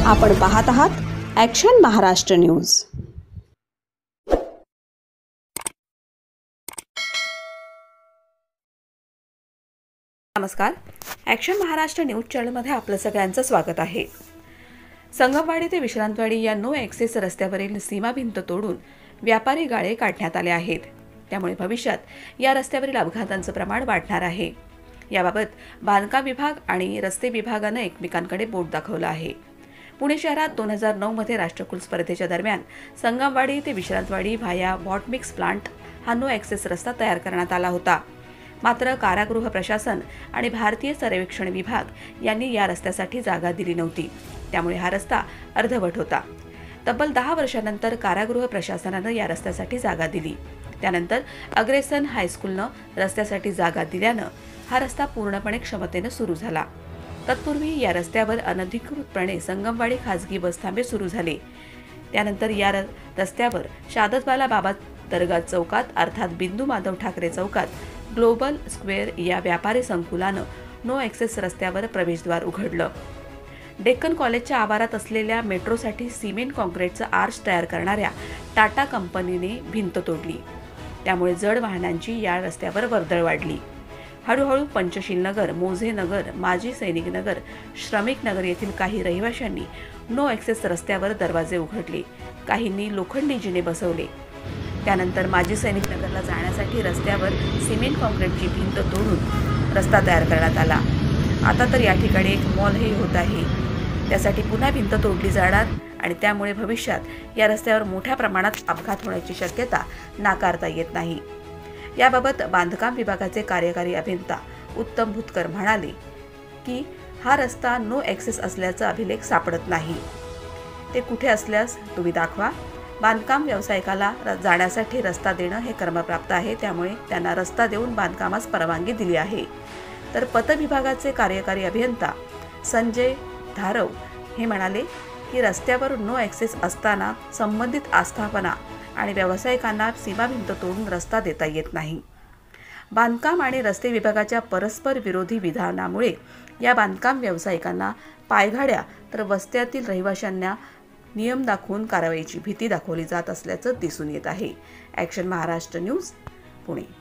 आपण पाहत आहात ॲक्शन महाराष्ट्र न्यूज। नमस्कार, ॲक्शन महाराष्ट्र न्यूज चॅनलमध्ये आपलं सगळ्यांचं स्वागत आहे। संगमवाडी ते विश्रांतवाडी या नो ॲक्सेस रस्त्यावरील सीमा भिंत तोडून व्यापारी गाळे काढण्यात आले आहेत। त्यामुळे भविष्यात या रस्त्यावरील अपघातांचं प्रमाण वाढणार आहे। याबाबत बांधकाम विभाग आणि रस्ते विभागाने एकमेकांकडे बोट दाखवलं आहे। पुणे शहरात 2009 मध्ये राष्ट्रकुल स्पर्धेच्या दरम्यान संगमवाडी ते विश्रांतवाडी व्हाया वॉटमिक्स प्लांट हा नो ॲक्सेस रस्ता तयार करण्यात आला होता। मात्र कारागृह प्रशासन आणि भारतीय सर्वेक्षण विभाग यांनी या रस्त्यासाठी जागा दिली नव्हती। त्यामुळे हा रस्ता अर्धवट होता। तब्बल 10 वर्षांनंतर कारागृह प्रशासनाने या रस्त्यासाठी जागा दिली। त्यानंतर अग्रेसन हायस्कूलने रस्त्यासाठी जागा दिल्यानं हा रस्ता पूर्णपणे क्षमतेने सुरू झाला। तत्पूर्वी या रस्त्यावर अनधिकृतपणे संगमवाडी खासगी बस थांबे सुरू झाले। त्यानंतर या रस्त्यावर शादतवाला बाबा दरगाह चौकात अर्थात बिंदू माधव ठाकरे चौकात ग्लोबल स्क्वेअर या व्यापारी संकुलानं नो ॲक्सेस रस्त्यावर प्रवेशद्वार उघडलं। डेक्कन कॉलेजच्या आवारात असलेल्या मेट्रोसाठी सिमेंट कॉन्क्रीटचं आर्च तयार करणाऱ्या टाटा कंपनीने भिंत तोडली। त्यामुळे जड वाहनांची या रस्त्यावर वर्दळ वाढली। हळूहळू पंचशील नगर, मोझे नगर, माजी सैनिक नगर, श्रमिक नगर येथील काही रहिवाशांनी नो ॲक्सेस रस्त्यावर दरवाजे उघडले। काहींनी लोखंडी जिने बसवले। त्यानंतर माजी सैनिक नगरला जाण्यासाठी रस्त्यावर सिमेंट कॉन्क्रीटची भिंत तोडून रस्ता तयार करण्यात आला। आता तर या ठिकाणी एक मॉलही होत आहे। त्यासाठी पुन्हा भिंत तोडली जाणार आणि त्यामुळे भविष्यात या रस्त्यावर मोठ्या प्रमाणात अपघात होण्याची शक्यता नाकारता येत नाही। याबाबत बांधकाम विभागाचे कार्यकारी अभियंता उत्तम भुतकर म्हणाले की हा रस्ता नो ॲक्सेस असल्याचा अभिलेख सापडत नाही। ते कुठे असल्यास तुम्ही दाखवा। बांधकाम व्यावसायिकाला जाण्यासाठी रस्ता देणं हे क्रमप्राप्त आहे, त्यामुळे त्यांना रस्ता देऊन बांधकामास परवानगी दिली आहे। तर पथ विभागाचे कार्यकारी अभियंता संजय धारव हे म्हणाले की रस्त्यावर नो ॲक्सेस असताना संबंधित आस्थापना आणि व्यावसायिकांना सीमा भिंत तोडून रस्ता देता येत नाही। बांधकाम आणि रस्ते विभागाच्या परस्पर विरोधी विधानामुळे या बांधकाम व्यावसायिकांना पायघाड्या तर वस्त्यातील रहिवाशांना नियम दाखवून कारवाईची भीती दाखवली जात असल्याचं दिसून येत आहे। Action Maharashtra news, Pune.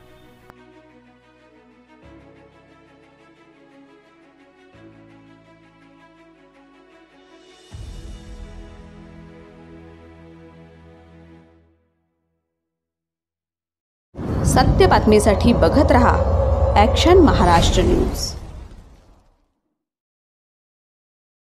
सत्य बातमीसाठी बघत रहा ॲक्शन महाराष्ट्र न्यूज।